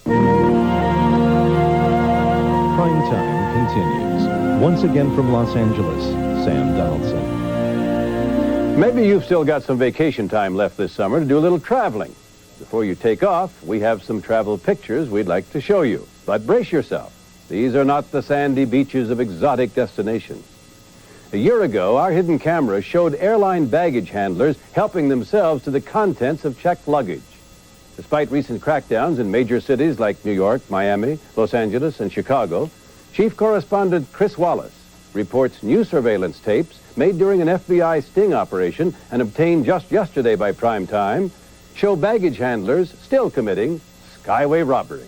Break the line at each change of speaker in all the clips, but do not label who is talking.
Prime Time continues. Once again from Los Angeles, Sam Donaldson.
Maybe you've still got some vacation time left this summer to do a little traveling. Before you take off, we have some travel pictures we'd like to show you. But brace yourself. These are not the sandy beaches of exotic destinations. A year ago, our hidden camera showed airline baggage handlers helping themselves to the contents of checked luggage. Despite recent crackdowns in major cities like New York, Miami, Los Angeles, and Chicago, Chief Correspondent Chris Wallace reports new surveillance tapes made during an FBI sting operation and obtained just yesterday by PrimeTime show baggage handlers still committing skyway robbery.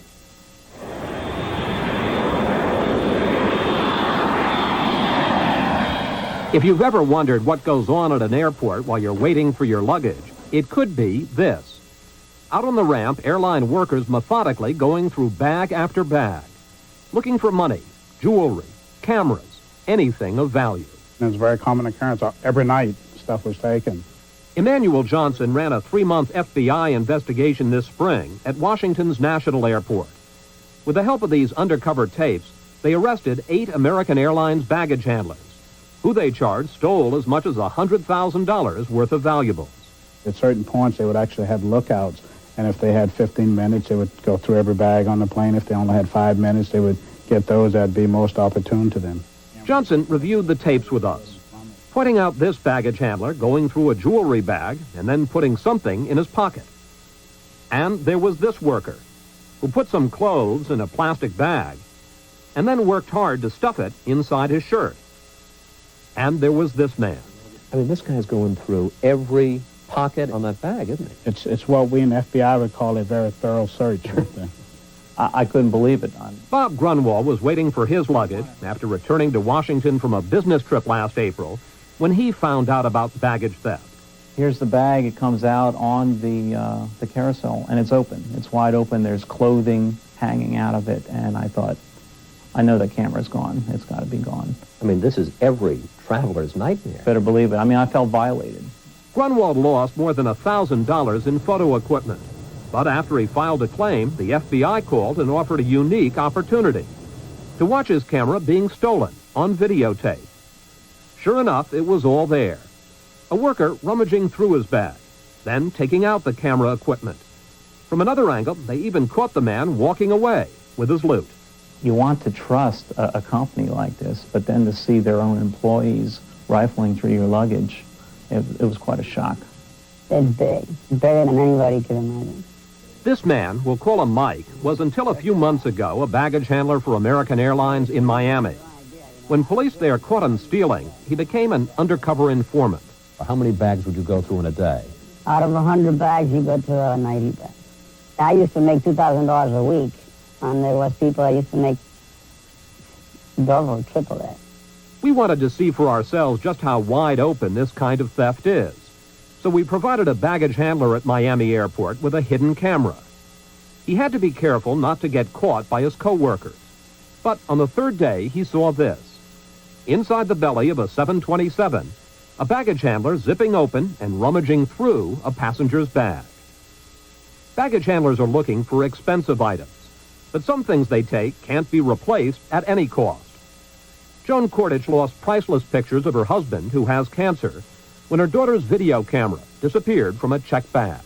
If you've ever wondered what goes on at an airport while you're waiting for your luggage, it could be this. Out on the ramp, airline workers methodically going through bag after bag, looking for money, jewelry, cameras, anything of value.
It was a very common occurrence. Every night, stuff was taken.
Emmanuel Johnson ran a 3-month FBI investigation this spring at Washington's National Airport. With the help of these undercover tapes, they arrested 8 American Airlines baggage handlers, who they charged stole as much as $100,000 worth of valuables.
At certain points, they would actually have lookouts, and if they had 15 minutes, they would go through every bag on the plane. If they only had 5 minutes, they would get those that would be most opportune to them.
Johnson reviewed the tapes with us, pointing out this baggage handler going through a jewelry bag and then putting something in his pocket. And there was this worker who put some clothes in a plastic bag and then worked hard to stuff it inside his shirt. And there was this man.
I mean, this guy's going through every pocket on that bag, isn't he?
It's what we in the FBI would call a very thorough search.
I couldn't believe it.
Bob Grunwald was waiting for his luggage after returning to Washington from a business trip last April when he found out about baggage theft.
Here's the bag. It comes out on the carousel, and it's open. It's wide open. There's clothing hanging out of it, and I thought, I know the camera's gone. It's got to be gone.
I mean, this is every traveler's nightmare.
Better believe it. I mean, I felt violated.
Grunwald lost more than $1,000 in photo equipment. But after he filed a claim, the FBI called and offered a unique opportunity to watch his camera being stolen on videotape. Sure enough, it was all there. A worker rummaging through his bag, then taking out the camera equipment. From another angle, they even caught the man walking away with his loot.
You want to trust a company like this, but then to see their own employees rifling through your luggage, it was quite a shock.
It's big. Bigger than anybody could imagine.
This man, we'll call him Mike, was until a few months ago a baggage handler for American Airlines in Miami. When police there caught him stealing, he became an undercover informant.
How many bags would you go through in a day?
Out of 100 bags, you go to 90 bags. I used to make $2,000 a week, and there was people that used to make double, triple that.
We wanted to see for ourselves just how wide open this kind of theft is. So we provided a baggage handler at Miami Airport with a hidden camera. He had to be careful not to get caught by his co-workers. But on the third day, he saw this. Inside the belly of a 727, a baggage handler zipping open and rummaging through a passenger's bag. Baggage handlers are looking for expensive items, but some things they take can't be replaced at any cost. Joan Cordish lost priceless pictures of her husband, who has cancer, when her daughter's video camera disappeared from a checked bag.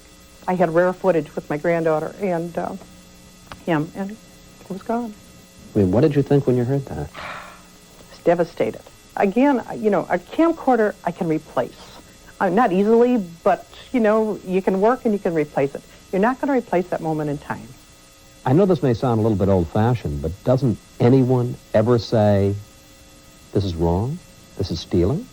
I had rare footage with my granddaughter and him, and it was gone.
I mean, what did you think when you heard that?
I was devastated. Again, you know, a camcorder I can replace. Not easily, but, you know, you can work and you can replace it. You're not going to replace that moment in time.
I know this may sound a little bit old-fashioned, but doesn't anyone ever say, this is wrong, this is stealing?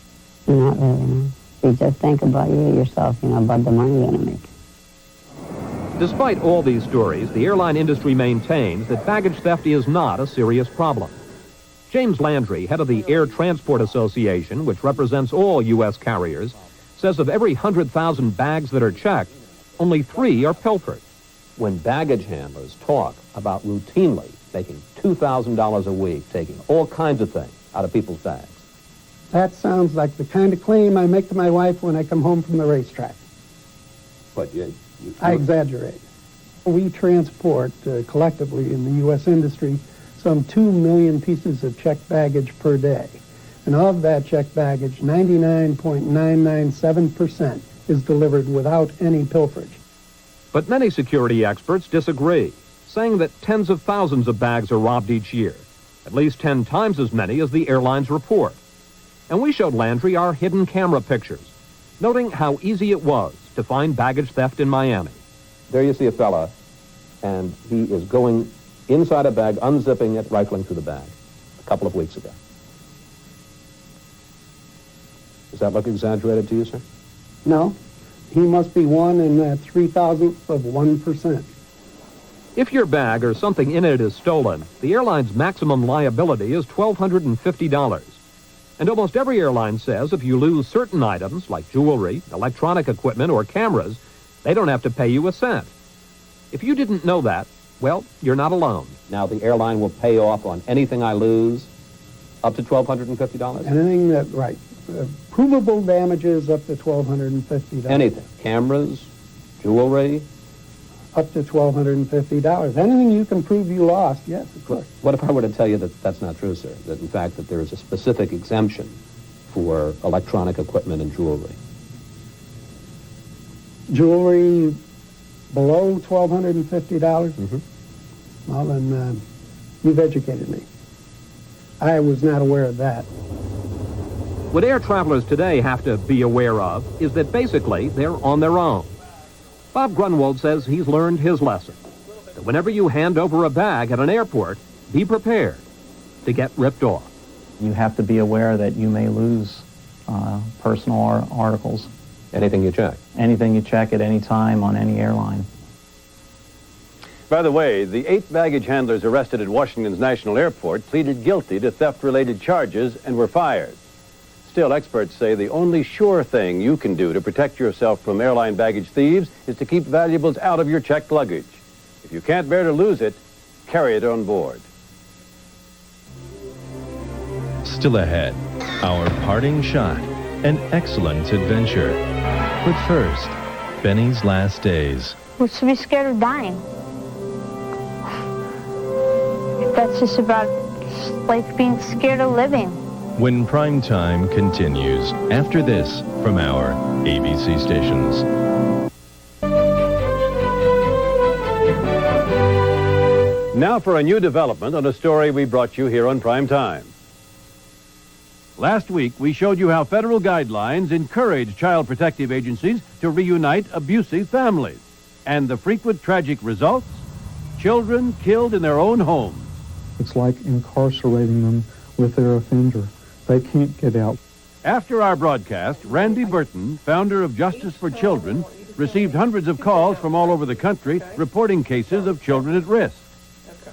Not really, no. You just think about you yourself, you know, about the money you're going to make.
Despite all these stories, the airline industry maintains that baggage theft is not a serious problem. James Landry, head of the Air Transport Association, which represents all U.S. carriers, says of every 100,000 bags that are checked, only 3 are pilfered.
When baggage handlers talk about routinely making $2,000 a week, taking all kinds of things out of people's bags.
That sounds like the kind of claim I make to my wife when I come home from the racetrack.
But
I exaggerate. We transport collectively in the U.S. industry some 2 million pieces of checked baggage per day. And of that checked baggage, 99.997% is delivered without any pilferage.
But many security experts disagree, saying that tens of thousands of bags are robbed each year, at least 10 times as many as the airlines report. And we showed Landry our hidden camera pictures, noting how easy it was to find baggage theft in Miami.
There you see a fella, and he is going inside a bag, unzipping it, rifling through the bag a couple of weeks ago. Does that look exaggerated to you, sir?
No, he must be one in that 3,000th of 1%.
If your bag or something in it is stolen, the airline's maximum liability is $1,250. And almost every airline says if you lose certain items, like jewelry, electronic equipment, or cameras, they don't have to pay you a cent. If you didn't know that, well, you're not alone.
Now, the airline will pay off on anything I lose up to $1,250?
Anything that, right. Provable damages up to $1,250.
Anything. Cameras, jewelry.
Up to $1,250. Anything you can prove you lost, yes, of course.
What if I were to tell you that that's not true, sir? That, in fact, that there is a specific exemption for electronic equipment and jewelry?
Jewelry below $1,250?
Mm-hmm.
Well, then you've educated me. I was not aware of that.
What air travelers today have to be aware of is that basically they're on their own. Bob Grunwald says he's learned his lesson, that whenever you hand over a bag at an airport, be prepared to get ripped off.
You have to be aware that you may lose personal articles.
Anything you check.
Anything you check at any time on any airline.
By the way, the 8 baggage handlers arrested at Washington's National Airport pleaded guilty to theft-related charges and were fired. Still, experts say the only sure thing you can do to protect yourself from airline baggage thieves is to keep valuables out of your checked luggage. If you can't bear to lose it, carry it on board.
Still ahead, our parting shot, an excellent adventure. But first, Benny's last days.
Who's to be scared of dying? That's just about like being scared of living.
When Primetime continues, after this from our ABC stations.
Now for a new development on a story we brought you here on Primetime. Last week, we showed you how federal guidelines encourage child protective agencies to reunite abusive families. And the frequent tragic results? Children killed in their own homes.
It's like incarcerating them with their offender. They can't get out.
After our broadcast, Randy Burton, founder of Justice for Children, received hundreds of calls from all over the country reporting cases of children at risk.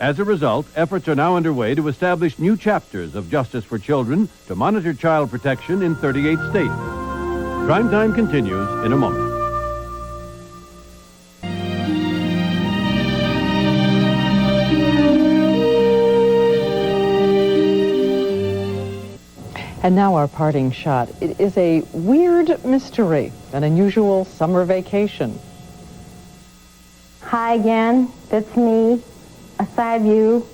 As a result, efforts are now underway to establish new chapters of Justice for Children to monitor child protection in 38 states. Primetime continues in a moment.
And now our parting shot. It is a weird mystery, an unusual summer vacation.
Hi again, that's me. A side view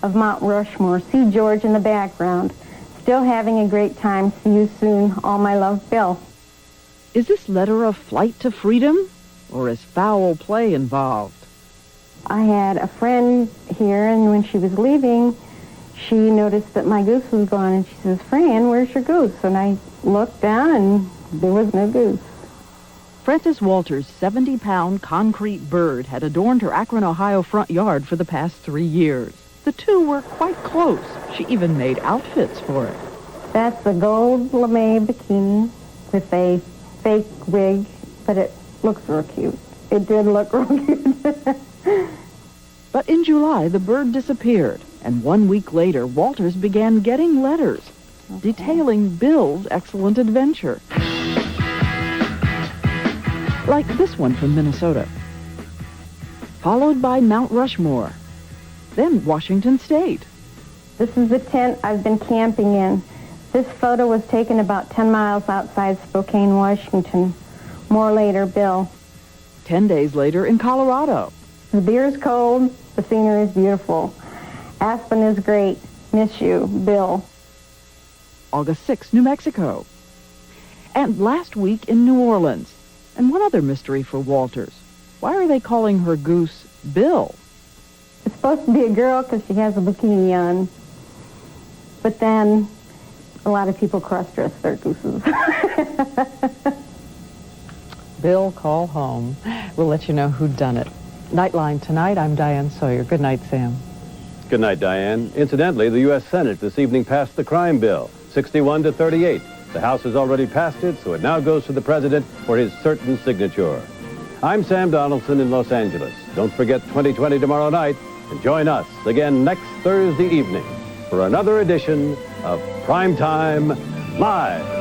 of Mount Rushmore. See George in the background. Still having a great time. See you soon. All my love, Bill.
Is this letter a flight to freedom, or is foul play involved?
I had a friend here, and when she was leaving, she noticed that my goose was gone, and she says, "Fran, where's your goose?" And I looked down, and there was no goose.
Frances Walters' 70-pound concrete bird had adorned her Akron, Ohio front yard for the past 3 years. The two were quite close. She even made outfits for it.
That's a gold lame bikini with a fake wig, but it looks real cute. It did look real cute.
But in July, the bird disappeared, and 1 week later, Walters began getting letters detailing Bill's excellent adventure. Like this one from Minnesota. Followed by Mount Rushmore. Then Washington State.
This is the tent I've been camping in. This photo was taken about 10 miles outside Spokane, Washington. More later, Bill.
10 days later in Colorado.
The beer is cold. The scenery is beautiful. Aspen is great. Miss you, Bill.
August 6, New Mexico. And last week in New Orleans. And one other mystery for Walters. Why are they calling her goose Bill?
It's supposed to be a girl because she has a bikini on. But then a lot of people cross-dress their gooses.
Bill, call home. We'll let you know who done it. Nightline tonight, I'm Diane Sawyer. Good night, Sam.
Good night, Diane. Incidentally, the U.S. Senate this evening passed the crime bill, 61 to 38. The House has already passed it, so it now goes to the President for his certain signature. I'm Sam Donaldson in Los Angeles. Don't forget 2020 tomorrow night, and join us again next Thursday evening for another edition of PrimeTime Live.